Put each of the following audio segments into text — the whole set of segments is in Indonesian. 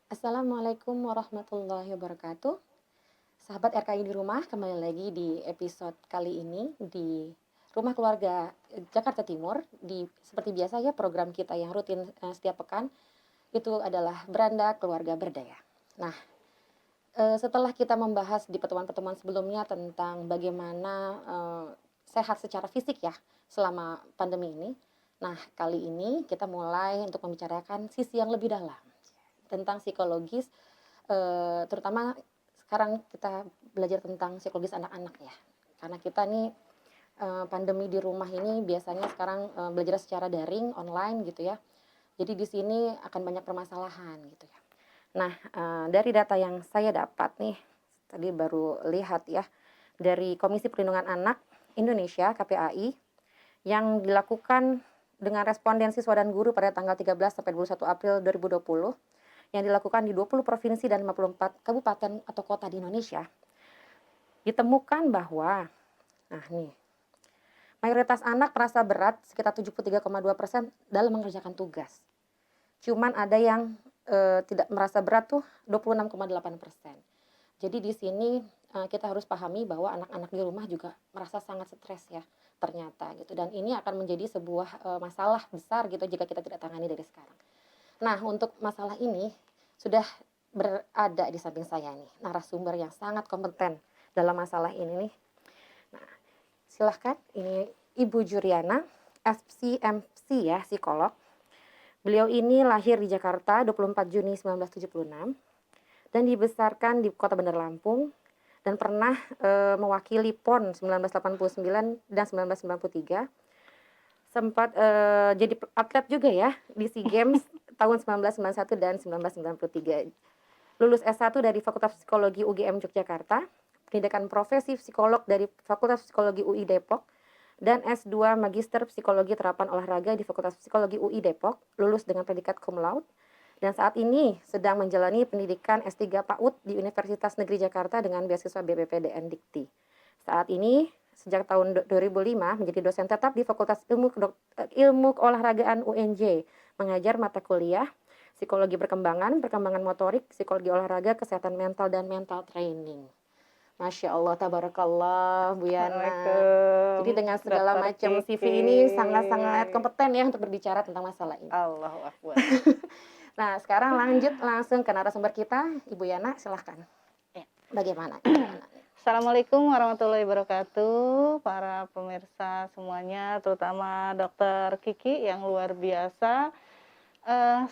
Assalamualaikum warahmatullahi wabarakatuh. Sahabat RKI di rumah, kembali lagi di episode kali ini di Rumah Keluarga Jakarta Timur. Seperti biasa ya, program kita yang rutin setiap pekan itu adalah Beranda Keluarga Berdaya. Nah, setelah kita membahas di pertemuan-pertemuan sebelumnya tentang bagaimana sehat secara fisik ya selama pandemi ini. Nah, kali ini kita mulai untuk membicarakan sisi yang lebih dalam tentang psikologis, terutama sekarang kita belajar tentang psikologis anak-anak ya. Karena kita nih pandemi di rumah ini biasanya sekarang belajar secara daring, online gitu ya. Jadi di sini akan banyak permasalahan gitu ya. Nah, dari data yang saya dapat nih, tadi baru lihat ya, dari Komisi Perlindungan Anak Indonesia (KPAI) yang dilakukan dengan responden siswa dan guru pada tanggal 13 sampai 21 April 2020 yang dilakukan di 20 provinsi dan 54 kabupaten atau kota di Indonesia, ditemukan bahwa, nah nih, mayoritas anak merasa berat sekitar 73,2% dalam mengerjakan tugas. Cuman ada yang tidak merasa berat tuh 26,8%. Jadi di sini kita harus pahami bahwa anak-anak di rumah juga merasa sangat stres ya ternyata gitu, dan ini akan menjadi sebuah masalah besar gitu jika kita tidak tangani dari sekarang. Nah, untuk masalah ini sudah berada di samping saya nih narasumber yang sangat kompeten dalam masalah ini nih. Nah, silahkan, ini Ibu Juriana, FCMC ya, psikolog. Beliau ini lahir di Jakarta 24 Juni 1976 dan dibesarkan di Kota Bandar Lampung dan pernah mewakili PON 1989 dan 1993. Sempat jadi atlet juga ya di SEA Games tahun 1991 dan 1993. Lulus S1 dari Fakultas Psikologi UGM Yogyakarta, pendidikan profesi psikolog dari Fakultas Psikologi UI Depok, dan S2 Magister Psikologi Terapan Olahraga di Fakultas Psikologi UI Depok, lulus dengan predikat cum laude, dan saat ini sedang menjalani pendidikan S3 PAUD di Universitas Negeri Jakarta dengan beasiswa BPPDN Dikti. Saat ini, sejak tahun 2005, menjadi dosen tetap di Fakultas Ilmu Keolahragaan UNJ, mengajar mata kuliah Psikologi Perkembangan, Perkembangan Motorik, Psikologi Olahraga, Kesehatan Mental, dan Mental Training. Masya Allah, tabarakallah, Bu Yana. Jadi Assalamualaikum, dengan segala Dokter macam CV Kiki. ini sangat-sangat kompeten ya untuk berbicara tentang masalah ini. Allahu Akbar. Nah, sekarang lanjut langsung ke narasumber kita, Ibu Yana, silahkan. Ya. Bagaimana Ibu Yana? Assalamualaikum warahmatullahi wabarakatuh, para pemirsa semuanya, terutama Dokter Kiki yang luar biasa.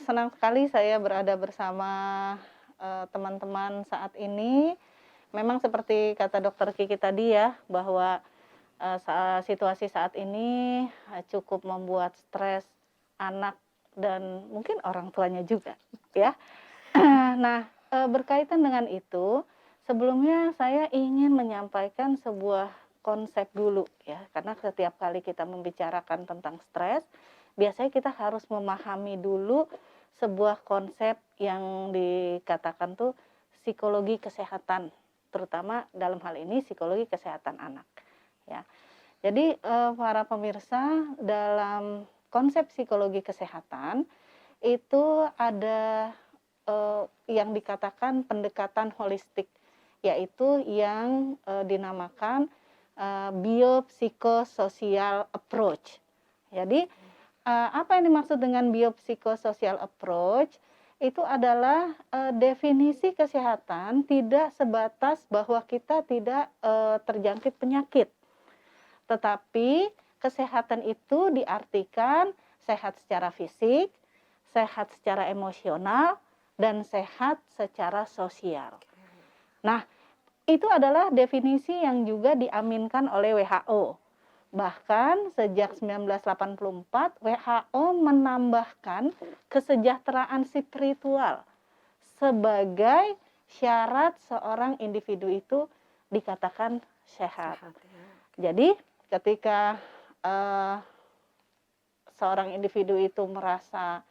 Senang sekali saya berada bersama teman-teman saat ini. Memang seperti kata Dokter Kiki tadi ya, bahwa situasi saat ini cukup membuat stres anak dan mungkin orang tuanya juga ya. Nah, berkaitan dengan itu, sebelumnya saya ingin menyampaikan sebuah konsep dulu ya, karena setiap kali kita membicarakan tentang stres, biasanya kita harus memahami dulu sebuah konsep yang dikatakan tuh psikologi kesehatan, terutama dalam hal ini psikologi kesehatan anak ya. Jadi para pemirsa, dalam konsep psikologi kesehatan itu ada yang dikatakan pendekatan holistik, yaitu yang dinamakan biopsikosocial approach. Jadi apa yang dimaksud dengan biopsikosocial approach? Itu adalah definisi kesehatan tidak sebatas bahwa kita tidak terjangkit penyakit, tetapi kesehatan itu diartikan sehat secara fisik, sehat secara emosional, dan sehat secara sosial. Nah, itu adalah definisi yang juga diaminkan oleh WHO. Bahkan sejak 1984, WHO menambahkan kesejahteraan spiritual sebagai syarat seorang individu itu dikatakan sehat. Ya. Jadi ketika seorang individu itu merasa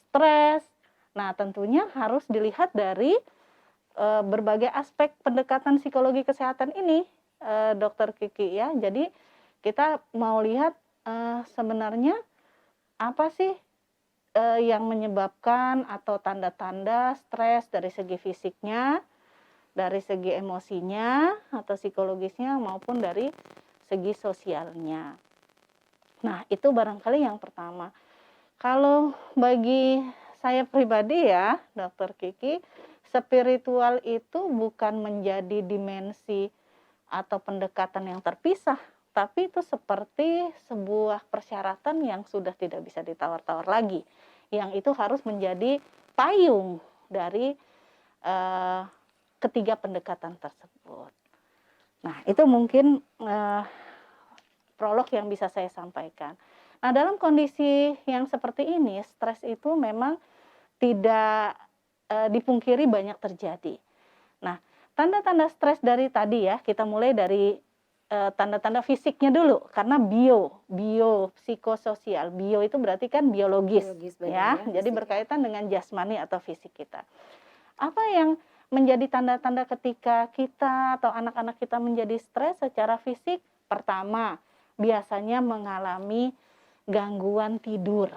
stres, nah tentunya harus dilihat dari berbagai aspek pendekatan psikologi kesehatan ini, Dokter Kiki ya. Jadi kita mau lihat sebenarnya apa sih yang menyebabkan atau tanda-tanda stres dari segi fisiknya, dari segi emosinya atau psikologisnya maupun dari segi sosialnya. Nah, itu barangkali yang pertama. Kalau bagi saya pribadi ya, Dokter Kiki, spiritual itu bukan menjadi dimensi atau pendekatan yang terpisah, tapi itu seperti sebuah persyaratan yang sudah tidak bisa ditawar-tawar lagi. Yang itu harus menjadi payung dari eh, ketiga pendekatan tersebut. Nah, itu mungkin prolog yang bisa saya sampaikan. Nah, dalam kondisi yang seperti ini, stres itu memang tidak dipungkiri banyak terjadi. Nah, tanda-tanda stres dari tadi ya, kita mulai dari tanda-tanda fisiknya dulu, karena psikososial. Bio itu berarti kan biologis, ya. Jadi berkaitan dengan jasmani atau fisik kita. Apa yang menjadi tanda-tanda ketika kita atau anak-anak kita menjadi stres secara fisik? Pertama, biasanya mengalami gangguan tidur.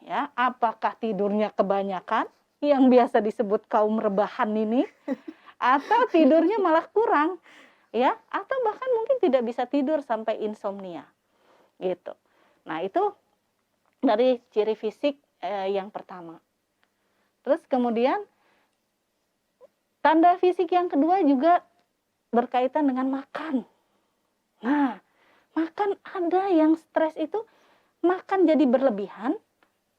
Ya, apakah tidurnya kebanyakan yang biasa disebut kaum rebahan ini atau tidurnya malah kurang, ya, atau bahkan mungkin tidak bisa tidur sampai insomnia. Gitu. Nah, itu dari ciri fisik yang pertama. Terus kemudian tanda fisik yang kedua juga berkaitan dengan makan. Nah, makan ada yang stres itu makan jadi berlebihan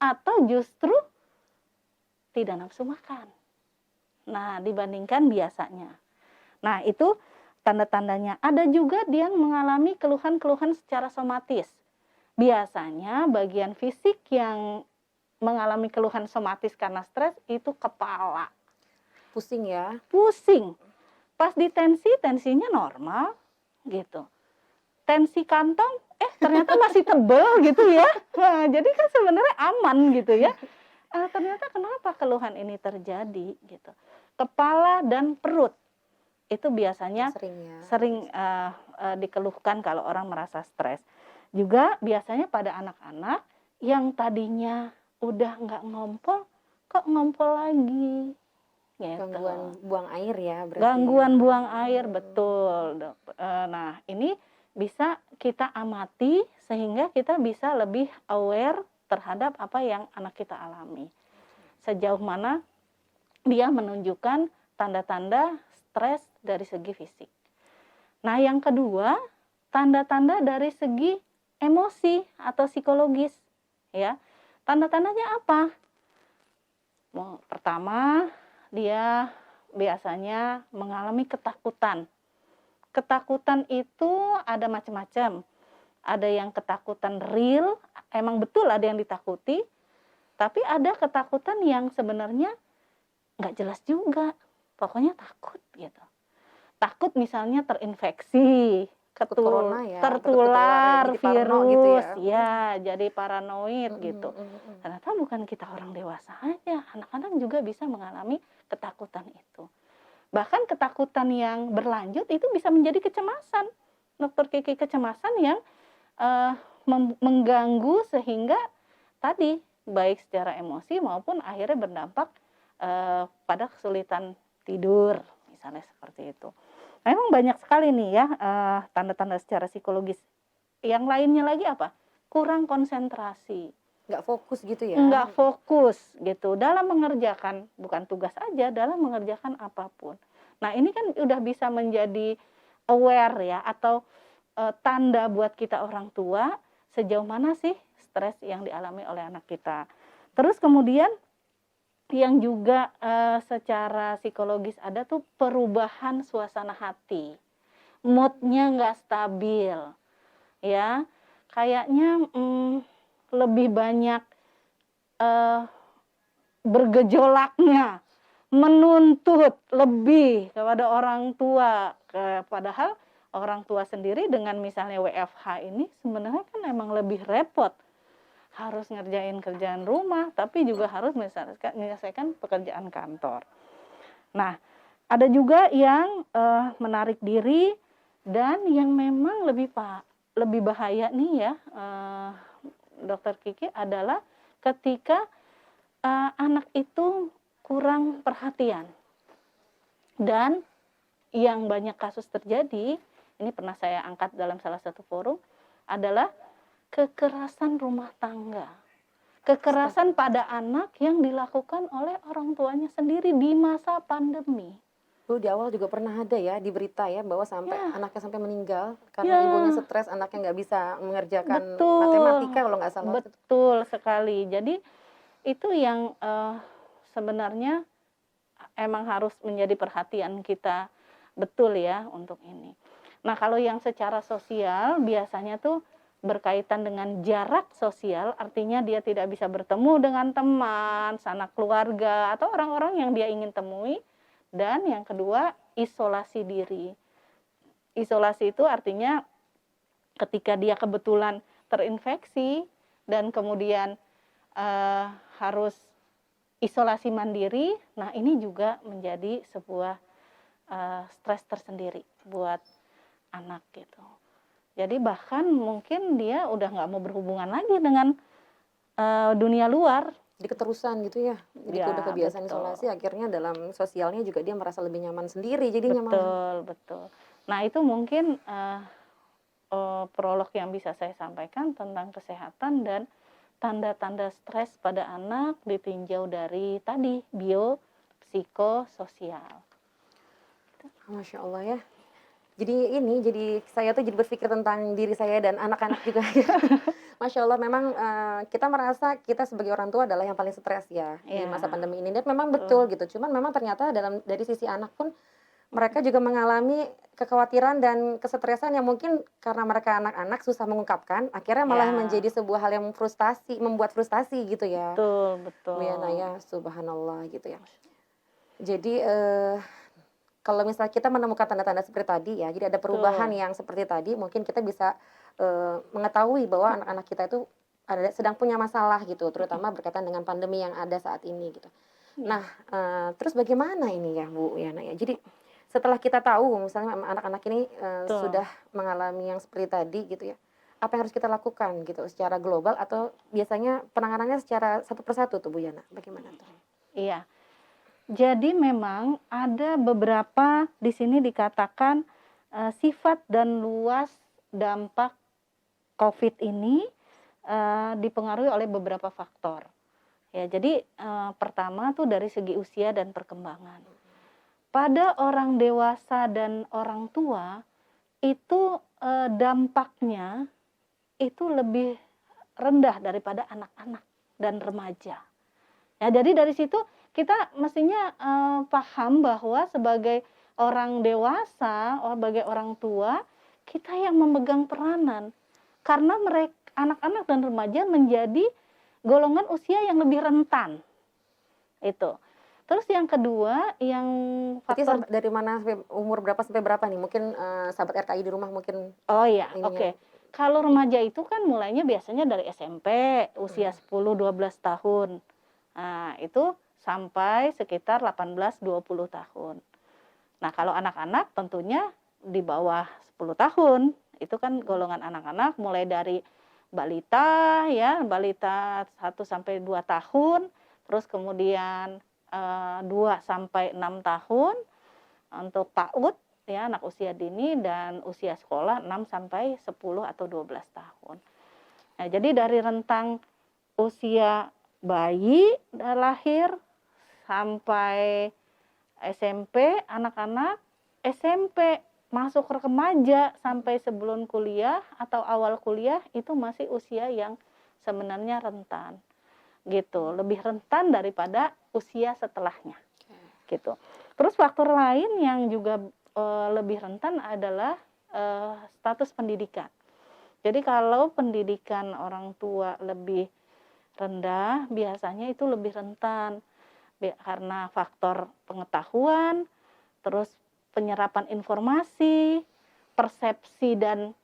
atau justru tidak nafsu makan. Nah, dibandingkan biasanya. Nah, itu tanda-tandanya. Ada juga dia mengalami keluhan-keluhan secara somatis. Biasanya bagian fisik yang mengalami keluhan somatis karena stres itu kepala. Pusing ya? Pusing. Pas ditensi, tensinya normal gitu. Tensi kantong, ternyata masih tebel gitu ya. Nah, jadi kan sebenarnya aman gitu ya. Ternyata kenapa keluhan ini terjadi gitu. Kepala dan perut itu biasanya sering dikeluhkan kalau orang merasa stres. Juga biasanya pada anak-anak yang tadinya udah nggak ngompol, kok ngompol lagi. Gitu. Gangguan buang air ya berarti. Gangguan buang air, betul. Nah, ini bisa kita amati sehingga kita bisa lebih aware terhadap apa yang anak kita alami. Sejauh mana dia menunjukkan tanda-tanda stres dari segi fisik. Nah, yang kedua, tanda-tanda dari segi emosi atau psikologis, ya. Tanda-tandanya apa? Pertama, dia biasanya mengalami ketakutan. Ketakutan itu ada macam-macam. Ada yang ketakutan real, emang betul ada yang ditakuti, tapi ada ketakutan yang sebenarnya nggak jelas juga. Pokoknya takut gitu. Takut misalnya terinfeksi, tertular virus, gitu ya, jadi paranoid gitu. Ternyata bukan kita orang dewasa aja, anak-anak juga bisa mengalami ketakutan itu. Bahkan ketakutan yang berlanjut itu bisa menjadi kecemasan. Dokter Kiki, kecemasan yang mengganggu sehingga tadi baik secara emosi maupun akhirnya berdampak pada kesulitan tidur, misalnya seperti itu. Memang banyak sekali nih ya tanda-tanda secara psikologis. Yang lainnya lagi apa? Kurang konsentrasi. Nggak fokus gitu ya? Nggak fokus gitu dalam mengerjakan, bukan tugas aja, dalam mengerjakan apapun. Nah, ini kan udah bisa menjadi aware ya, atau tanda buat kita orang tua sejauh mana sih stres yang dialami oleh anak kita. Terus kemudian yang juga secara psikologis ada tuh perubahan suasana hati. Moodnya nggak stabil. Ya, kayaknya lebih banyak bergejolaknya, menuntut lebih kepada orang tua. Padahal orang tua sendiri dengan misalnya WFH ini sebenarnya kan emang lebih repot. Harus ngerjain kerjaan rumah, tapi juga harus menyelesaikan pekerjaan kantor. Nah, ada juga yang menarik diri dan yang memang lebih bahaya nih ya, Dokter Kiki, adalah ketika anak itu kurang perhatian. Dan yang banyak kasus terjadi, ini pernah saya angkat dalam salah satu forum, adalah kekerasan rumah tangga. Kekerasan pada anak yang dilakukan oleh orang tuanya sendiri di masa pandemi. Dulu di awal juga pernah ada ya di berita ya bahwa sampai Ya, anaknya sampai meninggal karena ibunya ya, stres, anaknya nggak bisa mengerjakan betul, matematika kalau nggak salah waktu itu. betul sekali. Jadi itu yang sebenarnya emang harus menjadi perhatian kita betul ya untuk ini. Nah, kalau yang secara sosial biasanya tuh berkaitan dengan jarak sosial, artinya dia tidak bisa bertemu dengan teman, sanak keluarga, atau orang-orang yang dia ingin temui. Dan yang kedua, isolasi diri. Isolasi itu artinya ketika dia kebetulan terinfeksi dan kemudian harus isolasi mandiri, nah ini juga menjadi sebuah stres tersendiri buat anak gitu. Jadi bahkan mungkin dia udah nggak mau berhubungan lagi dengan dunia luar. Jadi keterusan gitu ya. Jadi udah Ya, kebiasaan betul. isolasi akhirnya dalam sosialnya juga dia merasa lebih nyaman sendiri jadinya malah. Betul, betul. Nah, itu mungkin prolog yang bisa saya sampaikan tentang kesehatan dan tanda-tanda stres pada anak ditinjau dari tadi biopsikososial. Masya Allah ya. Jadi saya tuh jadi berpikir tentang diri saya dan anak-anak juga. Masya Allah memang kita merasa kita sebagai orang tua adalah yang paling stres ya di masa Ya, pandemi ini dan memang betul betul. gitu. Cuman memang ternyata dari sisi anak pun mereka juga mengalami kekhawatiran dan kesetresan yang mungkin karena mereka anak-anak susah mengungkapkan, akhirnya malah Ya, menjadi sebuah hal yang membuat frustasi gitu ya. betul, Bu Yana betul. ya, subhanallah gitu ya. Jadi kalau misalnya kita menemukan tanda-tanda seperti tadi ya, jadi ada perubahan Betul. yang seperti tadi, mungkin kita bisa mengetahui bahwa anak-anak kita itu sedang punya masalah gitu, terutama berkaitan dengan pandemi yang ada saat ini gitu. Ya, Nah, terus bagaimana ini ya Bu Yana ya? Jadi setelah kita tahu misalnya anak-anak ini betul. sudah mengalami yang seperti tadi gitu ya, apa yang harus kita lakukan gitu secara global atau biasanya penanganannya secara satu persatu tuh Bu Yana? Bagaimana tuh? Iya. Jadi memang ada beberapa di sini dikatakan sifat dan luas dampak COVID ini dipengaruhi oleh beberapa faktor. Ya, jadi pertama tuh dari segi usia dan perkembangan. Pada orang dewasa dan orang tua itu dampaknya itu lebih rendah daripada anak-anak dan remaja. Ya, jadi dari situ kita mestinya paham bahwa sebagai orang dewasa, sebagai orang tua, kita yang memegang peranan. Karena mereka anak-anak dan remaja menjadi golongan usia yang lebih rentan. Itu. Terus yang kedua, yang Berarti faktor dari mana umur berapa sampai berapa nih? Mungkin sahabat RKI di rumah mungkin oh ya, ininya. oke. Kalau remaja itu kan mulainya biasanya dari SMP, usia 10-12 tahun. Nah, itu sampai sekitar 18-20 tahun. Nah, kalau anak-anak tentunya di bawah 10 tahun. Itu kan golongan anak-anak mulai dari balita ya, balita 1-2 tahun, terus kemudian 2-6 tahun untuk PAUD ya, anak usia dini, dan usia sekolah 6-10 atau 12 tahun. Nah, jadi dari rentang usia bayi lahir sampai SMP, anak-anak SMP masuk ke remaja sampai sebelum kuliah atau awal kuliah itu masih usia yang sebenarnya rentan gitu, lebih rentan daripada usia setelahnya gitu. Terus faktor lain yang juga lebih rentan adalah status pendidikan. Jadi kalau pendidikan orang tua lebih rendah, biasanya itu lebih rentan karena faktor pengetahuan, terus penyerapan informasi, persepsi dan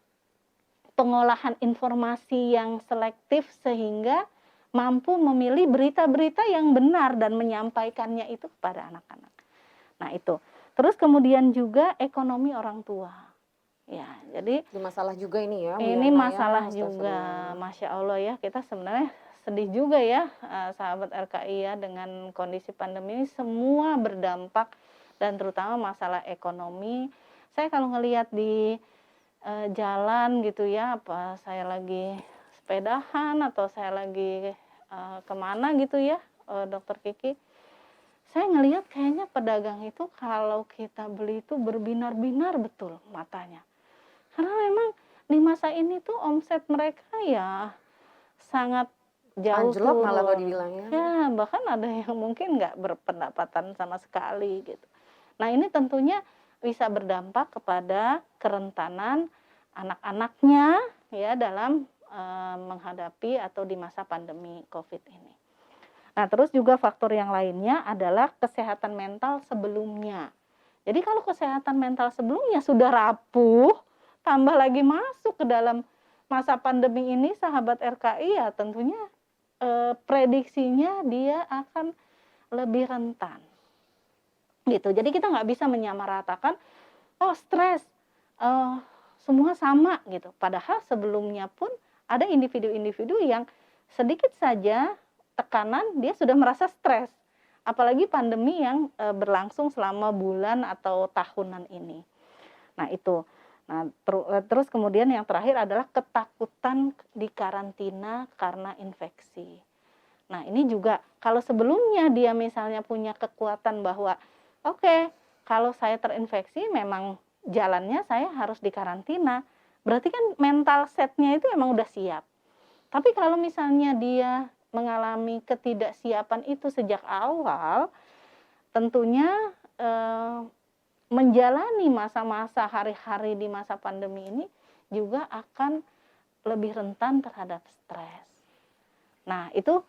pengolahan informasi yang selektif sehingga mampu memilih berita-berita yang benar dan menyampaikannya itu kepada anak-anak. Nah, itu. Terus kemudian juga ekonomi orang tua. Ya, jadi Ini masalah juga ini ya Bu ini Yana ya, masalah juga, astagfirullah. Masya Allah ya, kita sebenarnya sedih juga ya, sahabat RKI ya, dengan kondisi pandemi ini semua berdampak dan terutama masalah ekonomi. Saya kalau ngelihat di jalan gitu ya, apa saya lagi sepedahan atau saya lagi kemana gitu ya, Dokter Kiki, saya ngelihat kayaknya pedagang itu kalau kita beli itu berbinar-binar betul matanya. Karena memang di masa ini tuh omset mereka ya sangat jauh Anjlok malah kalau turun. dibilang ya. Ya, bahkan ada yang mungkin nggak berpendapatan sama sekali gitu. Nah, ini tentunya bisa berdampak kepada kerentanan anak-anaknya ya dalam menghadapi atau di masa pandemi Covid ini. Nah, terus juga faktor yang lainnya adalah kesehatan mental sebelumnya. Jadi kalau kesehatan mental sebelumnya sudah rapuh, tambah lagi masuk ke dalam masa pandemi ini, sahabat RKI ya tentunya prediksinya dia akan lebih rentan. Gitu. Jadi kita nggak bisa menyamaratakan, oh stres, eh, semua sama gitu. Padahal sebelumnya pun ada individu-individu yang sedikit saja tekanan dia sudah merasa stres. Apalagi pandemi yang berlangsung selama bulan atau tahunan ini. Nah itu. Nah terus kemudian yang terakhir adalah ketakutan di karantina karena infeksi. Nah ini juga kalau sebelumnya dia misalnya punya kekuatan bahwa oke, kalau saya terinfeksi memang jalannya saya harus dikarantina. Berarti kan mental setnya itu emang udah siap. Tapi kalau misalnya dia mengalami ketidaksiapan itu sejak awal, tentunya menjalani masa-masa hari-hari di masa pandemi ini juga akan lebih rentan terhadap stres. Nah, itu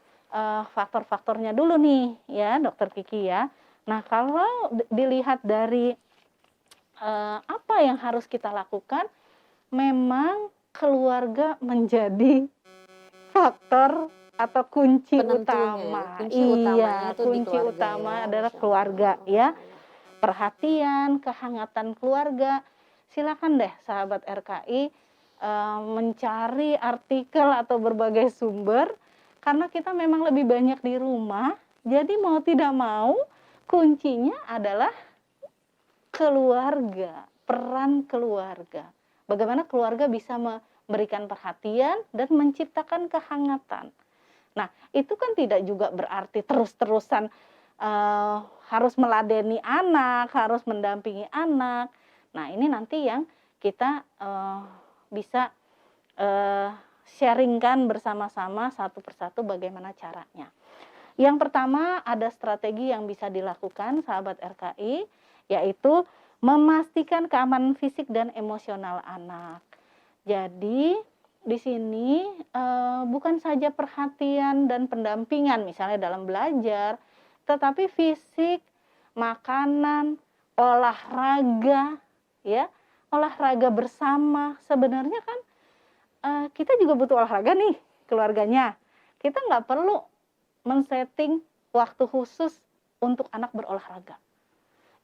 faktor-faktornya dulu nih ya, Dokter Kiki ya. Nah, kalau dilihat dari apa yang harus kita lakukan, memang keluarga menjadi faktor atau kunci utama. Kunci utamanya Iya, itu di kunci keluarga utama ya, adalah Masya keluarga Allah. ya. Perhatian, kehangatan keluarga. Silakan deh sahabat RKI mencari artikel atau berbagai sumber karena kita memang lebih banyak di rumah. Jadi mau tidak mau kuncinya adalah keluarga, peran keluarga. Bagaimana keluarga bisa memberikan perhatian dan menciptakan kehangatan. Nah, itu kan tidak juga berarti terus-terusan harus meladeni anak, harus mendampingi anak. Nah, ini nanti yang kita bisa sharingkan bersama-sama satu persatu bagaimana caranya. Yang pertama ada strategi yang bisa dilakukan sahabat RKI, yaitu memastikan keamanan fisik dan emosional anak. Jadi di sini bukan saja perhatian dan pendampingan misalnya dalam belajar, tetapi fisik, makanan, olahraga, ya, olahraga bersama. Sebenarnya kan kita juga butuh olahraga nih keluarganya. Kita nggak perlu men-setting waktu khusus untuk anak berolahraga.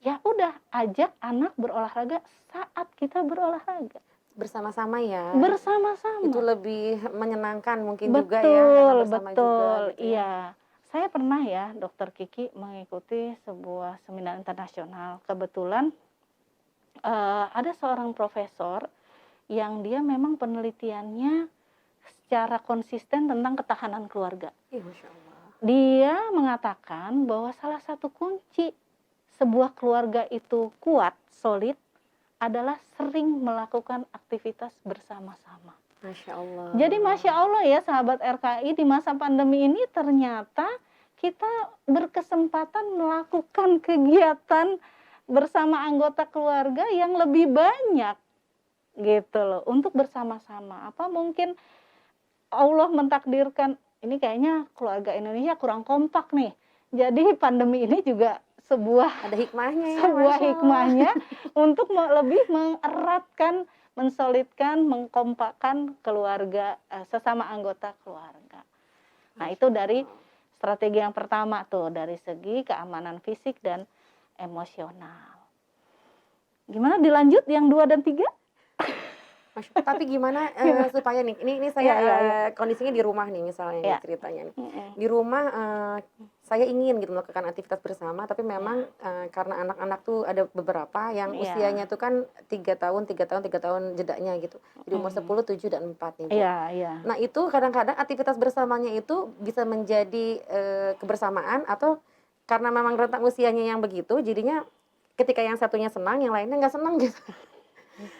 Ya udah, ajak anak berolahraga saat kita berolahraga. Bersama-sama ya. Bersama-sama. Itu lebih menyenangkan mungkin betul, juga ya, karena bersama betul, juga gitu ya. Iya. Saya pernah ya, Dokter Kiki mengikuti sebuah seminar internasional. Kebetulan ada seorang profesor yang dia memang penelitiannya secara konsisten tentang ketahanan keluarga. Masya Allah. Dia mengatakan bahwa salah satu kunci sebuah keluarga itu kuat, solid, adalah sering melakukan aktivitas bersama-sama. Masya Allah. Jadi Masya Allah ya sahabat RKI, di masa pandemi ini ternyata kita berkesempatan melakukan kegiatan bersama anggota keluarga yang lebih banyak gitu loh, untuk bersama-sama. Apa mungkin Allah mentakdirkan ini kayaknya keluarga Indonesia kurang kompak nih. Jadi pandemi ini juga sebuah Ada hikmahnya ya, sebuah Masya Allah. hikmahnya untuk lebih mengeratkan, mensolidkan, mengkompakkan keluarga, sesama anggota keluarga. Nah, itu dari strategi yang pertama tuh, dari segi keamanan fisik dan emosional. Gimana dilanjut yang 2 dan 3? Tapi gimana, Gimana? supaya nih, ini Iya saya, iya iya. kondisinya di rumah nih misalnya nih Iya, ceritanya nih. mhm, Di rumah, saya ingin gitu melakukan aktivitas bersama, tapi memang, iya karena anak-anak tuh ada beberapa yang iya, usianya tuh kan 3 tahun 3 tahun 3 tahun jedanya gitu. Jadi umur mhm, 10, 7, dan 4 nih, Bu. iya iya, Nah itu kadang-kadang aktivitas bersamanya itu bisa menjadi, kebersamaan atau karena memang rentang usianya yang begitu, jadinya ketika yang satunya senang, yang lainnya nggak senang gitu.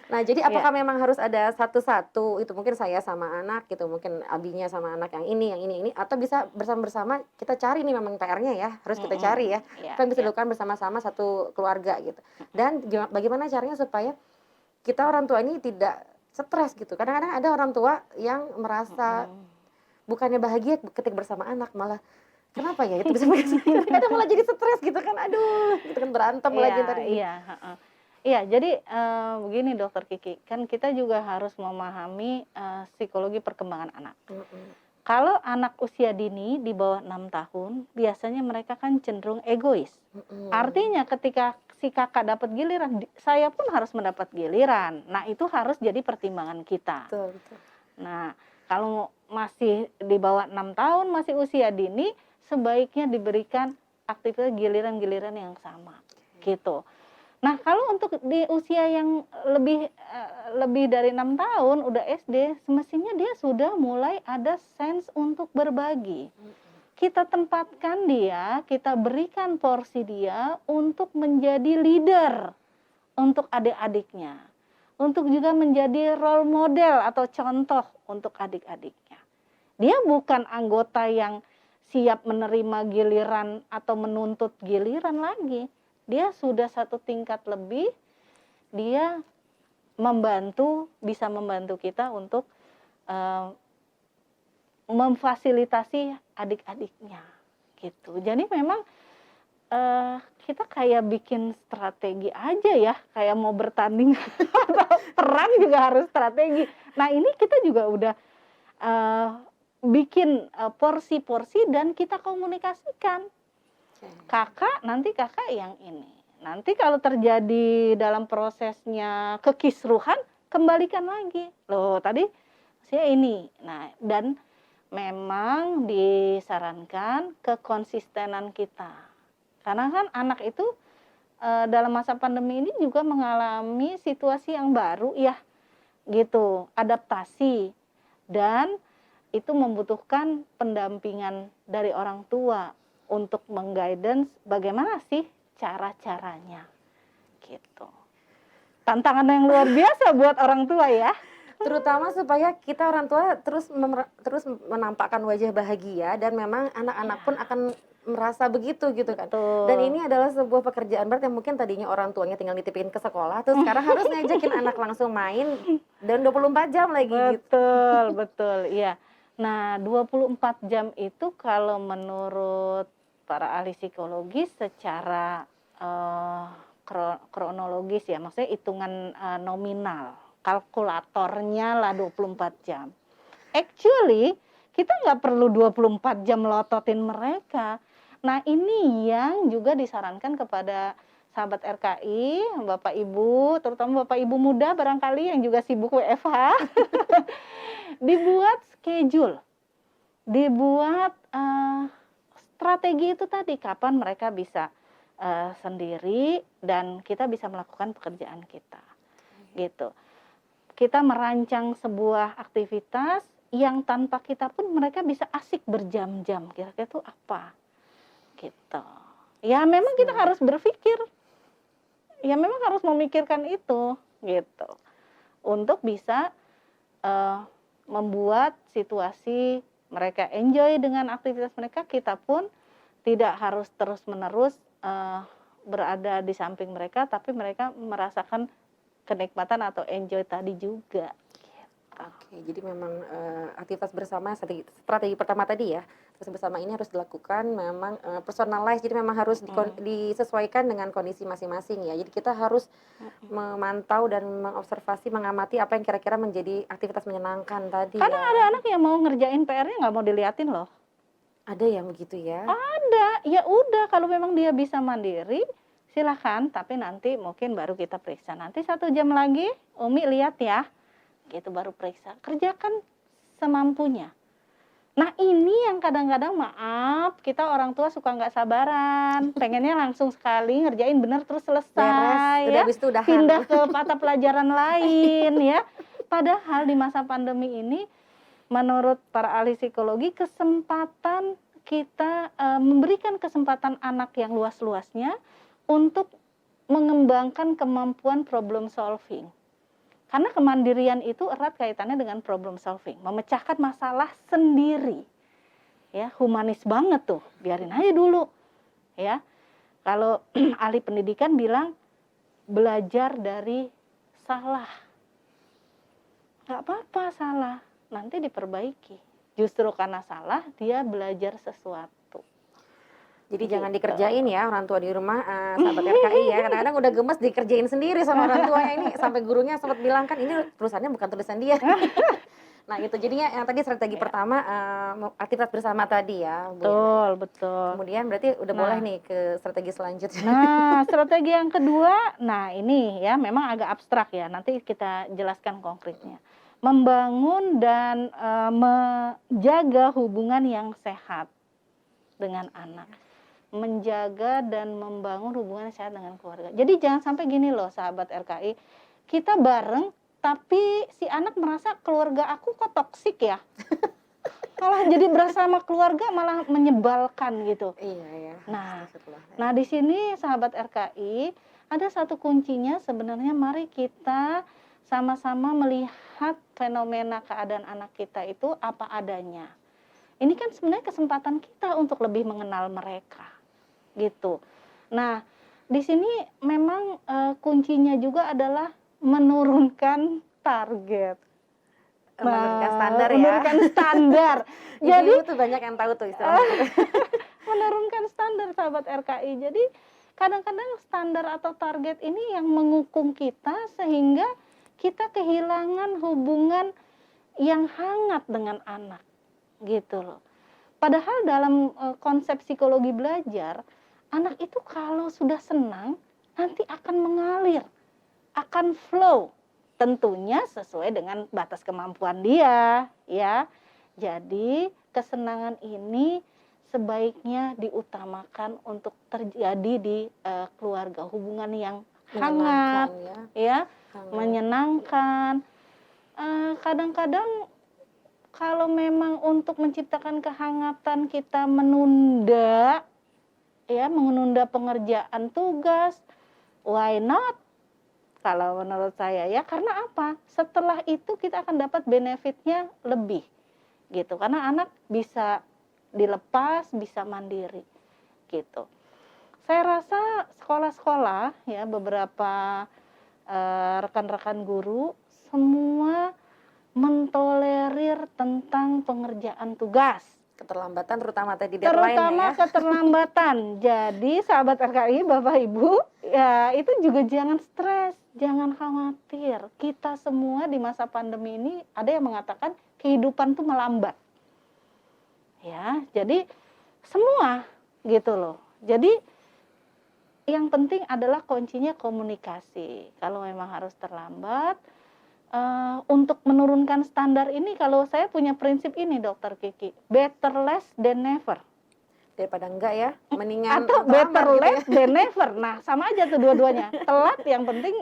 Nah, jadi iya, apakah memang harus ada satu-satu, itu mungkin saya sama anak gitu, mungkin abinya sama anak yang ini, atau bisa bersama-bersama kita cari nih memang PR-nya ya, harus kita cari mhm, ya, iya apa yang bisa iya, dilakukan bersama-sama satu keluarga gitu. mhm Dan bagaimana caranya supaya kita orang tua ini tidak stres gitu. Kadang-kadang ada orang tua yang merasa mhm. bukannya bahagia ketika bersama anak, malah kenapa ya itu bisa bikin kadang-kadang malah jadi stres gitu kan, aduh gitu kan, berantem lagi entar Iya gitu. iya, heeh. Iya, jadi, begini Dokter Kiki, kan kita juga harus memahami, psikologi perkembangan anak. Mhm, Kalau anak usia dini di bawah 6 tahun, biasanya mereka kan cenderung egois. mhm, Artinya ketika si Kakak dapat giliran, saya pun harus mendapat giliran. Nah, itu harus jadi pertimbangan kita. betul betul. Nah, kalau masih di bawah 6 tahun, masih usia dini, sebaiknya diberikan aktivitas giliran-giliran yang sama, gitu. Nah, kalau untuk di usia yang lebih dari 6 tahun, udah SD, semestinya dia sudah mulai ada sense untuk berbagi. Mhm, Kita tempatkan dia, kita berikan porsi dia untuk menjadi leader untuk adik-adiknya, untuk juga menjadi role model atau contoh untuk adik-adiknya. Dia bukan anggota yang siap menerima giliran atau menuntut giliran lagi. Dia sudah satu tingkat lebih, dia bisa membantu kita untuk, eee, memfasilitasi adik-adiknya, gitu. Jadi memang, kita kayak bikin strategi aja ya, kayak mau bertanding atau perang juga harus strategi. Nah, ini kita juga udah Eee, bikin, porsi-porsi dan kita komunikasikan. oke. Nanti Kakak yang ini. Nanti kalau terjadi dalam prosesnya kekisruhan, kembalikan lagi. Loh tadi saya ini. Nah, dan memang disarankan kekonsistenan kita. Karena kan anak itu, dalam masa pandemi ini juga mengalami situasi yang baru ya, gitu, adaptasi. Dan itu membutuhkan pendampingan dari orang tua untuk meng-guidance bagaimana sih cara-caranya, gitu. Tantangan yang luar biasa buat orang tua ya. Terutama supaya kita orang tua terus menampakkan wajah bahagia dan memang anak-anak pun Iya, akan merasa begitu gitu kan. Dan betul. ini adalah sebuah pekerjaan berat yang mungkin tadinya orang tuanya tinggal nitipin ke sekolah, terus sekarang harus ngajakin anak langsung main dan 24 jam lagi gitu. Betul betul, iya. Nah, 24 jam itu kalau menurut para ahli psikologis secara, eee, kronologis ya, maksudnya hitungan, nominal, kalkulatornya lah 24 jam. Actually, kita nggak perlu 24 jam melototin mereka. Nah, ini yang juga disarankan kepada sahabat RKI, Bapak Ibu, terutama Bapak Ibu muda barangkali yang juga sibuk WFH, dibuat schedule, dibuat, strategi itu tadi, kapan mereka bisa, sendiri dan kita bisa melakukan pekerjaan kita, gitu. Kita merancang sebuah aktivitas yang tanpa kita pun mereka bisa asik berjam-jam, kira-kira itu apa, gitu. Ya memang kita Nah, harus berpikir, ya memang harus memikirkan itu, gitu. Untuk bisa, eee, membuat situasi mereka enjoy dengan aktivitas mereka, kita pun tidak harus terus-menerus, berada di samping mereka, tapi mereka merasakan kenikmatan atau enjoy tadi juga, gitu. oke, jadi memang, aktivitas bersama strategi pertama tadi ya, aktivitas bersama ini harus dilakukan memang, personalize, jadi memang harus Mhm, disesuaikan dengan kondisi masing-masing ya. Jadi kita harus mhm. memantau dan mengobservasi, mengamati apa yang kira-kira menjadi aktivitas menyenangkan tadi Kadang ada ya. anak yang mau ngerjain PR-nya nggak mau diliatin loh. Ada yang begitu ya? Ada, ya udah kalau memang dia bisa mandiri, silakan, tapi nanti mungkin baru kita periksa. Nanti 1 jam lagi Umi lihat ya, gitu baru periksa. Kerjakan semampunya. Nah ini yang kadang-kadang maaf kita orang tua suka nggak sabaran, pengennya langsung sekali ngerjain bener terus Beres, selesai udah ya, habis itu udahan. pindah ke mata pelajaran lain ya. Padahal di masa pandemi ini menurut para ahli psikologi kesempatan kita memberikan kesempatan anak yang luas-luasnya untuk mengembangkan kemampuan problem solving. Karena kemandirian itu erat kaitannya dengan problem solving, memecahkan masalah sendiri. Ya, humanis banget tuh. Biarin aja dulu. Ya. Kalau ahli pendidikan bilang belajar dari salah. Nggak apa-apa salah, nanti diperbaiki. Justru karena salah dia belajar sesuatu. Jadi Gitu. jangan dikerjain ya orang tua di rumah, sahabat RKI ya. Kadang-kadang udah gemes dikerjain sendiri sama orang tuanya ini sampai gurunya sempat bilang kan ini tulisannya bukan tulisan dia. Nah itu jadinya yang tadi strategi Ya. pertama aktivitas bersama tadi ya Bu. Betul, betul. Kemudian berarti udah boleh nih ke strategi selanjutnya. Nah, strategi yang kedua, nah ini ya memang agak abstrak ya. Nanti kita jelaskan konkretnya. Membangun dan menjaga hubungan yang sehat dengan anak. Menjaga dan membangun hubungan yang sehat dengan keluarga. Jadi jangan sampai gini loh sahabat RKI, kita bareng tapi si anak merasa keluarga aku kok toksik ya. Kalau jadi berasa sama keluarga malah menyebalkan gitu. Iya ya. Nah di sini sahabat RKI ada satu kuncinya sebenarnya mari kita sama-sama melihat fenomena keadaan anak kita itu apa adanya. Ini kan sebenarnya kesempatan kita untuk lebih mengenal mereka, gitu. Nah di sini memang kuncinya juga adalah menurunkan target. Menurunkan standar ya. Menurunkan standar. Jadi itu banyak yang tahu tuh istilahnya. Menurunkan standar sahabat RKI. Jadi kadang-kadang standar atau target ini yang mengukung kita sehingga kita kehilangan hubungan yang hangat dengan anak gitu loh. Padahal dalam konsep psikologi belajar, anak itu kalau sudah senang nanti akan mengalir, akan flow. Tentunya sesuai dengan batas kemampuan dia, ya. Jadi kesenangan ini sebaiknya diutamakan untuk terjadi di keluarga, hubungan yang hangat, ya, menyenangkan. Kadang-kadang kalau memang untuk menciptakan kehangatan kita menunda, ya, menunda pengerjaan tugas, why not? Kalau menurut saya ya, karena apa? Setelah itu kita akan dapat benefitnya lebih, gitu. Karena anak bisa dilepas, bisa mandiri, gitu. Saya rasa sekolah-sekolah ya beberapa rekan-rekan guru semua mentolerir tentang pengerjaan tugas. Keterlambatan terutama tadi deadline Terutama ya. keterlambatan. Jadi sahabat RKI, Bapak Ibu, ya itu juga jangan stres, jangan khawatir. Kita semua di masa pandemi ini ada yang mengatakan kehidupan tuh melambat. Ya, jadi semua gitu loh. Jadi yang penting adalah kuncinya komunikasi. Kalau memang harus terlambat, untuk menurunkan standar ini kalau saya punya prinsip ini Dokter Kiki, better less than never. Daripada enggak ya, mendingan atau better gitu late ya. than never. Nah sama aja tuh dua-duanya. Telat yang penting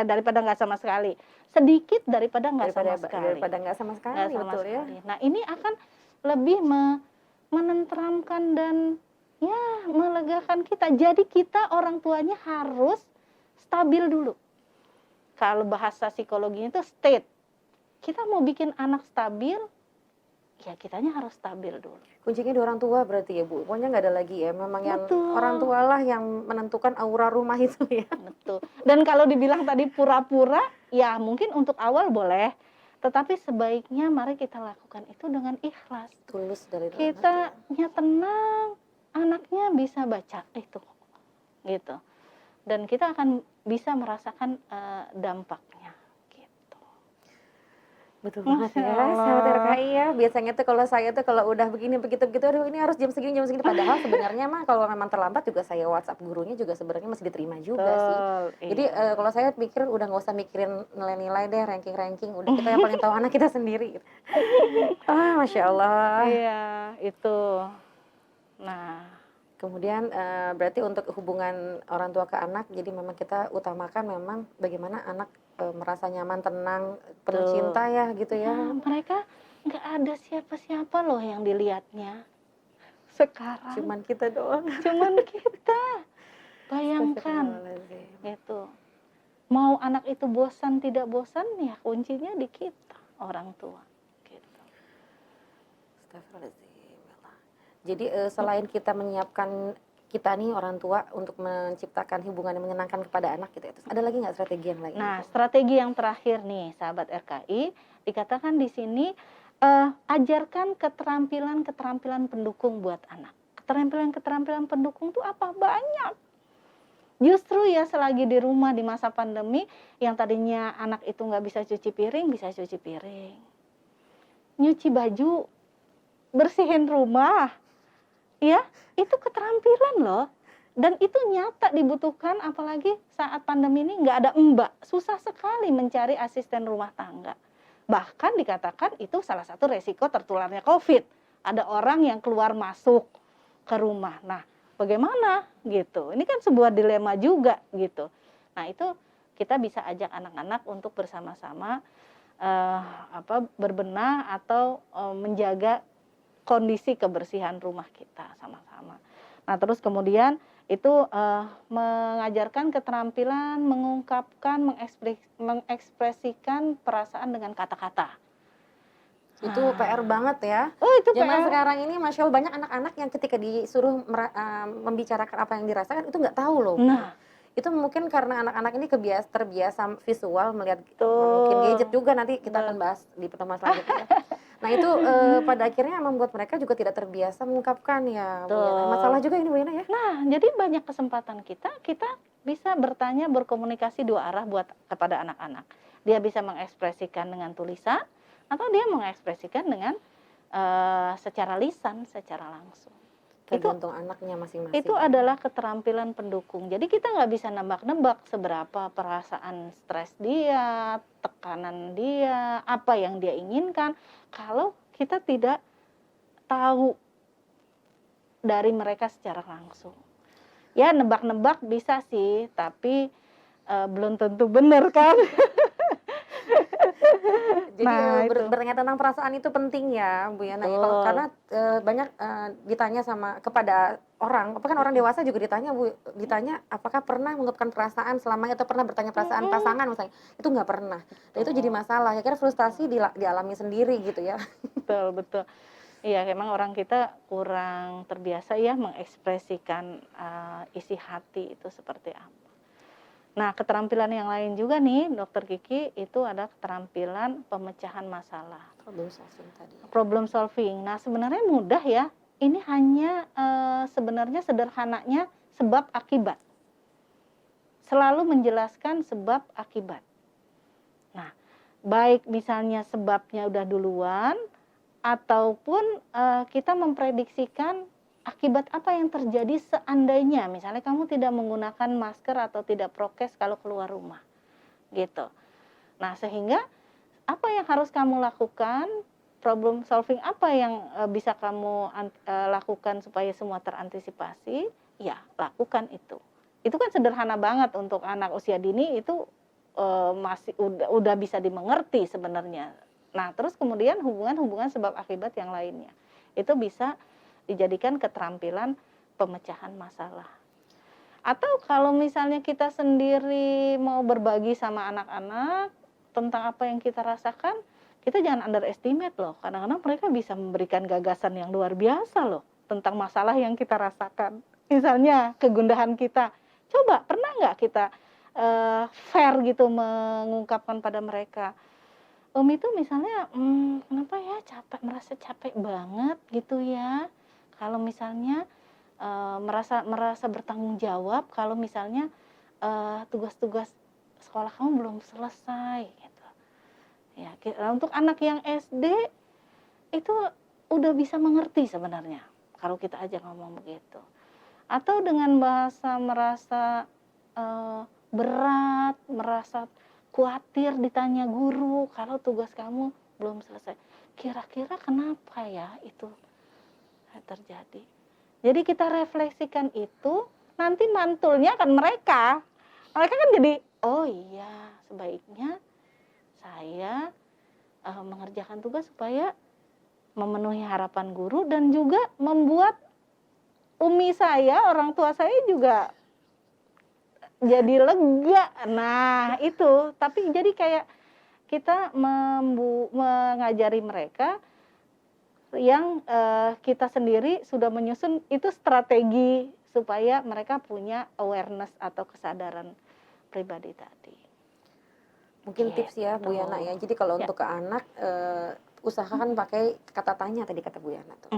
daripada nggak sama sekali. Sedikit daripada nggak sama sekali. Daripada nggak sama sekali, Nggak sama betul sekali. ya. Nah ini akan lebih menenteramkan dan ya melegakan kita. Jadi kita orang tuanya harus stabil dulu. Kalau bahasa psikologinya itu state. Kita mau bikin anak stabil, ya kitanya harus stabil dulu. Kuncinya di orang tua berarti ya Bu. Pokoknya nggak ada lagi ya. Memang yang Betul. orang tua lah yang menentukan aura rumah itu ya. Betul. Dan kalau dibilang tadi pura-pura, ya mungkin untuk awal boleh. Tetapi sebaiknya mari kita lakukan itu dengan ikhlas. Tulus dari dalam Kitanya tenang, anaknya bisa baca itu, gitu. Dan kita akan bisa merasakan dampaknya, gitu. Betul banget Masya ya, sahabat Allah. RKI ya. Biasanya tuh kalau saya tuh kalau udah begini begitu-begitu, aduh ini harus jam segini, padahal sebenarnya mah kalau memang terlambat juga saya WhatsApp gurunya juga sebenarnya masih diterima juga sih. Betul, Jadi, iya. kalau saya pikir udah nggak usah mikirin nilai-nilai deh, ranking-ranking, udah kita yang paling tahu anak kita sendiri gitu. Masya Allah. Iya, itu. Nah, Kemudian, berarti untuk hubungan orang tua ke anak, jadi memang kita utamakan memang bagaimana anak, merasa nyaman, tenang, penuh betul. cinta ya gitu ya. Ya, mereka nggak ada siapa-siapa loh yang dilihatnya sekarang. Cuman kita doang. Cuman kita. Bayangkan, Astagfirullahaladzim. gitu. Mau anak itu bosan tidak bosan, ya kuncinya di kita, orang tua, gitu. Astagfirullahaladzim. Ya Allah. Jadi, selain kita menyiapkan kita nih orang tua untuk menciptakan hubungan yang menyenangkan kepada anak gitu ya, terus ada lagi nggak strategi yang lain Nah, gitu? strategi yang terakhir nih, sahabat RKI, dikatakan di sini, ajarkan keterampilan-keterampilan pendukung buat anak. Keterampilan-keterampilan pendukung tuh apa? Banyak. Justru ya selagi di rumah di masa pandemi, yang tadinya anak itu nggak bisa cuci piring, bisa cuci piring. Nyuci baju, bersihin rumah, ya, itu keterampilan loh. Dan itu nyata dibutuhkan apalagi saat pandemi ini nggak ada mbak, susah sekali mencari asisten rumah tangga. Bahkan dikatakan itu salah satu resiko tertularnya COVID. Ada orang yang keluar masuk ke rumah. Nah, bagaimana gitu? Ini kan sebuah dilema juga gitu. Nah, itu kita bisa ajak anak-anak untuk bersama-sama berbenah atau menjaga kondisi kebersihan rumah kita sama-sama. Nah, terus kemudian itu mengajarkan keterampilan mengungkapkan, mengekspresikan perasaan dengan kata-kata. Itu PR banget ya. Oh, itu Zaman PR. sekarang ini Masya Allah banyak anak-anak yang ketika disuruh membicarakan apa yang dirasakan itu nggak tahu loh. Nah, Itu mungkin karena anak-anak ini terbiasa visual melihat mungkin gadget tuh. juga, nanti kita akan bahas di pertemuan selanjutnya ya. Nah itu, pada akhirnya membuat mereka juga tidak terbiasa mengungkapkan ya Bu Yana. Masalah Betul. juga ini Bu Yana ya. Nah, jadi banyak kesempatan kita bisa bertanya, berkomunikasi dua arah kepada anak-anak. Dia bisa mengekspresikan dengan tulisan atau dia mengekspresikan dengan secara lisan, secara langsung. Tergantung anaknya masing-masing. Itu adalah keterampilan pendukung. Jadi kita nggak bisa nebak-nebak seberapa perasaan stres dia, tekanan dia, apa yang dia inginkan, kalau kita tidak tahu dari mereka secara langsung. Ya nebak-nebak bisa sih, tapi belum tentu benar kan. Jadi, Nah itu. bertanya tentang perasaan itu penting ya, Bu Yana ya. Kalau Betul. karena, banyak, ditanya kepada orang, bahkan orang dewasa juga ditanya ditanya apakah pernah mengungkapkan perasaan selamanya atau pernah bertanya perasaan pasangan misalnya, itu nggak pernah. Dan itu jadi masalah, akhirnya frustasi dialami sendiri gitu ya. Betul, betul. Iya, memang orang kita kurang terbiasa ya mengekspresikan isi hati itu seperti apa. Nah, keterampilan yang lain juga nih, Dokter Kiki, itu ada keterampilan pemecahan masalah. Problem solving tadi. Problem solving. Nah, sebenarnya mudah ya. Ini hanya sebenarnya sederhananya sebab akibat. Selalu menjelaskan sebab akibat. Nah, baik misalnya sebabnya udah duluan, ataupun kita memprediksikan akibat apa yang terjadi seandainya misalnya kamu tidak menggunakan masker atau tidak prokes kalau keluar rumah, gitu. Nah, sehingga apa yang harus kamu lakukan, problem solving apa yang bisa kamu lakukan supaya semua terantisipasi, ya lakukan itu. Itu kan sederhana banget untuk anak usia dini, itu masih udah bisa dimengerti sebenarnya. Nah, terus kemudian hubungan-hubungan sebab akibat yang lainnya. Itu bisa dijadikan keterampilan pemecahan masalah. Atau kalau misalnya kita sendiri mau berbagi sama anak-anak tentang apa yang kita rasakan, kita jangan underestimate loh. Kadang-kadang mereka bisa memberikan gagasan yang luar biasa loh tentang masalah yang kita rasakan. Misalnya kegundahan kita. Coba pernah nggak kita fair gitu mengungkapkan pada mereka, itu misalnya, kenapa ya merasa capek banget gitu ya, kalau misalnya, merasa bertanggung jawab kalau misalnya, tugas-tugas sekolah kamu belum selesai gitu. Ya, untuk anak yang SD itu udah bisa mengerti sebenarnya kalau kita aja ngomong begitu. Atau dengan bahasa merasa berat, merasa khawatir ditanya guru kalau tugas kamu belum selesai. Kira-kira kenapa ya itu terjadi? Jadi kita refleksikan itu, nanti mantulnya kan mereka. Mereka kan jadi, oh iya sebaiknya saya mengerjakan tugas supaya memenuhi harapan guru dan juga membuat umi saya, orang tua saya juga jadi lega. Nah itu, tapi jadi kayak kita mengajari mereka yang kita sendiri sudah menyusun itu strategi supaya mereka punya awareness atau kesadaran pribadi tadi. Mungkin tips ya Bu Gitu. Yana ya. Jadi kalau Ya. untuk ke anak usahakan pakai kata tanya tadi kata Bu Yana tuh.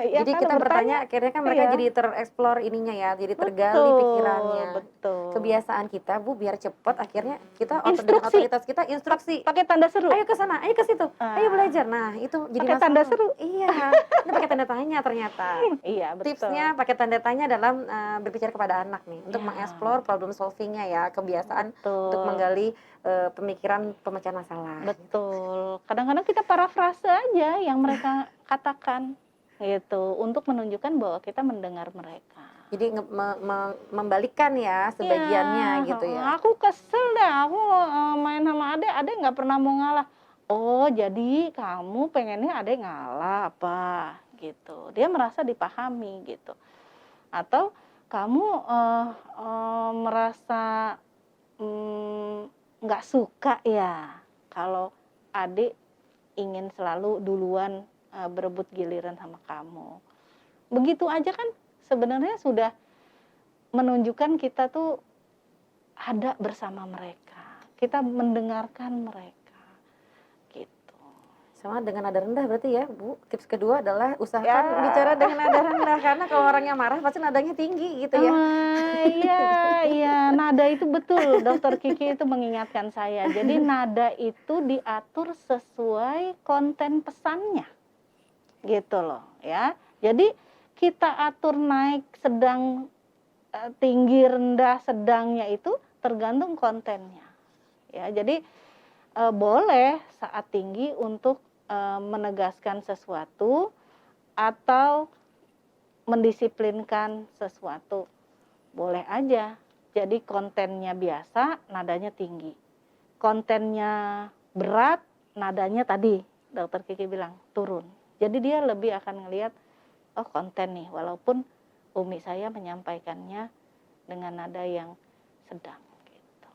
Ya Jadi kan kita bertanya bertanya, akhirnya kan mereka iya, jadi tereksplor ininya ya, jadi tergali betul, pikirannya. betul. Kebiasaan kita Bu biar cepet akhirnya kita dengan Instruksi, otoritas kita instruksi. pakai tanda seru. Ayo ke sana, ayo ke situ, ayo Ah, belajar. Nah, itu jadi pakai tanda masalah. seru. Iya, ini pakai tanda tanya ternyata. Iya, betul. Tipsnya pakai tanda tanya dalam berbicara kepada anak nih untuk Ya, mengeksplor problem solvingnya ya, kebiasaan untuk betul. menggali pemikiran pemecahan masalah. Betul. Kadang-kadang kita parafrase aja yang mereka katakan gitu untuk menunjukkan bahwa kita mendengar mereka. Jadi membalikkan ya sebagiannya Iya, gitu ya. aku kesel deh, aku main sama adek nggak pernah mau ngalah. Oh, jadi kamu pengennya adek ngalah apa gitu. Dia merasa dipahami gitu. Atau kamu merasa nggak suka ya kalau adik ingin selalu duluan berebut giliran sama kamu. Begitu aja kan sebenarnya sudah menunjukkan kita tuh ada bersama mereka. Kita mendengarkan mereka. Gitu. Sama dengan nada rendah berarti ya, Bu. Tips kedua adalah usahakan Ya. bicara dengan nada rendah karena kalau orangnya marah pasti nadanya tinggi gitu ya. Iya, nada itu betul. Dokter Kiki itu mengingatkan saya. Jadi nada itu diatur sesuai konten pesannya. Gitu loh, ya. Jadi kita atur naik, sedang, tinggi, rendah, sedangnya itu tergantung kontennya. Ya, jadi boleh saat tinggi untuk menegaskan sesuatu atau mendisiplinkan sesuatu. Boleh aja. Jadi kontennya biasa, nadanya tinggi. Kontennya berat, nadanya tadi Dokter Kiki bilang turun. Jadi dia lebih akan ngelihat, oh konten nih, walaupun umi saya menyampaikannya dengan nada yang sedang. Gitu.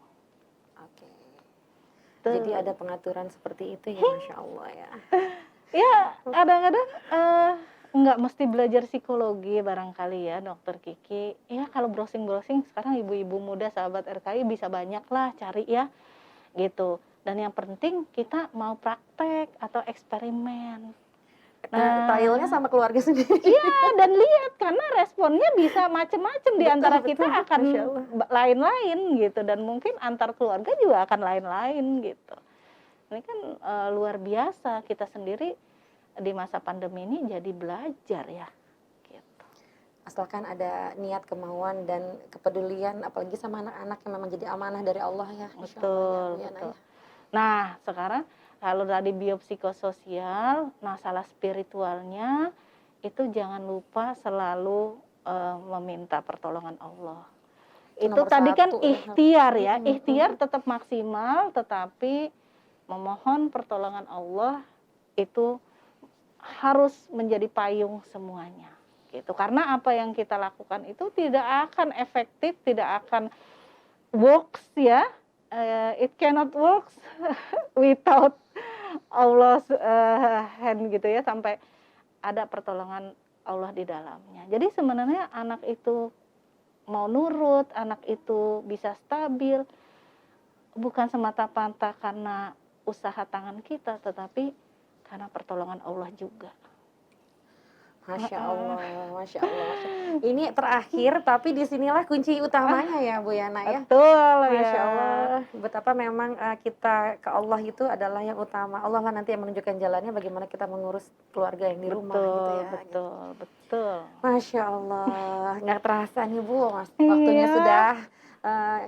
Oke. Tuh. Jadi ada pengaturan seperti itu ya, Masya Allah ya. Ya, kadang-kadang nggak mesti belajar psikologi barangkali ya, Dokter Kiki. Ya kalau browsing-browsing sekarang ibu-ibu muda sahabat RKI bisa banyak lah cari ya, gitu. Dan yang penting kita mau praktek atau eksperimen. Trialnya sama keluarga sendiri. Iya, dan lihat karena responnya bisa macam-macam di antara kita akan lain-lain gitu, dan mungkin antar keluarga juga akan lain-lain gitu. Ini kan luar biasa, kita sendiri di masa pandemi ini jadi belajar ya. Gitu. Asalkan ada niat, kemauan dan kepedulian, apalagi sama anak-anak yang memang jadi amanah dari Allah ya. Betul, betul. Nah, sekarang kalau tadi biopsikososial, masalah spiritualnya itu jangan lupa selalu meminta pertolongan Allah. Itu tadi kan ikhtiar ya, ikhtiar tetap maksimal, tetapi memohon pertolongan Allah itu harus menjadi payung semuanya. Gitu. Karena apa yang kita lakukan itu tidak akan efektif, tidak akan works ya. It cannot works without Allah's hand gitu ya, sampai ada pertolongan Allah di dalamnya. Jadi sebenarnya anak itu mau nurut, anak itu bisa stabil, bukan semata-mata karena usaha tangan kita, tetapi karena pertolongan Allah juga. Masya Heeh. Allah, Masya Allah, ini terakhir tapi disinilah kunci utamanya ya Bu Yana ya. Betul ya. Masya Allah, betapa memang, kita ke Allah itu adalah yang utama. Allah lah nanti yang menunjukkan jalannya bagaimana kita mengurus keluarga yang di rumah gitu Betul, ya, gitu. betul, betul. Masya Allah, nggak terasa nih Bu, waktunya Iya, sudah,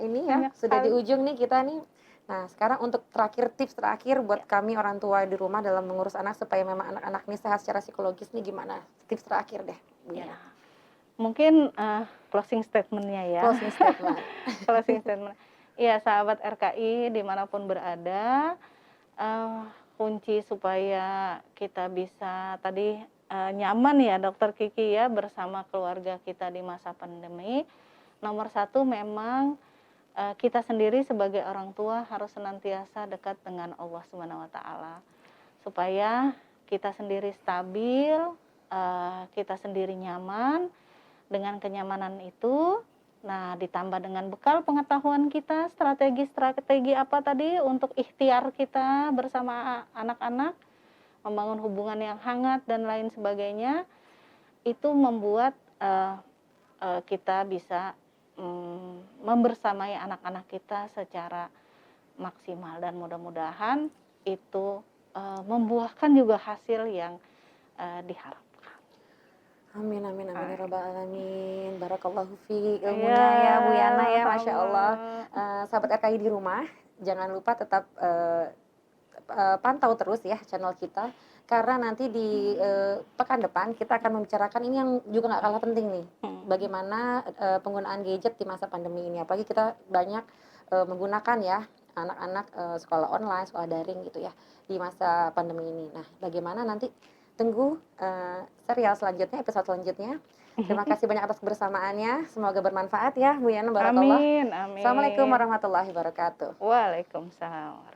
ini ya, banyak sudah di sekali. ujung nih kita nih. Nah, sekarang untuk terakhir, tips terakhir buat Ya, kami orang tua di rumah dalam mengurus anak supaya memang anak-anak ini sehat secara psikologis nih gimana? Tips terakhir deh, Bu ya. Yana. Mungkin, closing statement-nya ya. Closing statement. Closing statement. Iya, sahabat RKI dimanapun berada, eee, kunci supaya kita bisa tadi, nyaman ya Dokter Kiki ya bersama keluarga kita di masa pandemi, nomor satu memang, kita sendiri sebagai orang tua harus senantiasa dekat dengan Allah Subhanahu wa taala. Supaya kita sendiri stabil, kita sendiri nyaman, dengan kenyamanan itu, nah ditambah dengan bekal pengetahuan kita, strategi-strategi apa tadi untuk ikhtiar kita bersama anak-anak, membangun hubungan yang hangat dan lain sebagainya, itu membuat, kita bisa, membersamai anak-anak kita secara maksimal dan mudah-mudahan itu, membuahkan juga hasil yang, diharapkan. Amin amin amin ya Ah, rabbal alamin. Barakallahu fi iya, ilmunya ya Bu Yana ya, Masya sama. Allah. Sahabat RKI di rumah, jangan lupa tetap, pantau terus ya channel kita, karena nanti di, pekan depan kita akan membicarakan ini yang juga nggak kalah penting nih, Mhm. bagaimana, penggunaan gadget di masa pandemi ini. Apalagi kita banyak, menggunakan ya anak-anak, sekolah online, sekolah daring gitu ya, di masa pandemi ini. Nah, bagaimana nanti tunggu, serial selanjutnya, episode selanjutnya. Terima kasih banyak atas kebersamaannya, semoga bermanfaat ya Bu Yana, barakallah. Amin, Assalamualaikum amin. warahmatullahi wabarakatuh. Waalaikumsalam.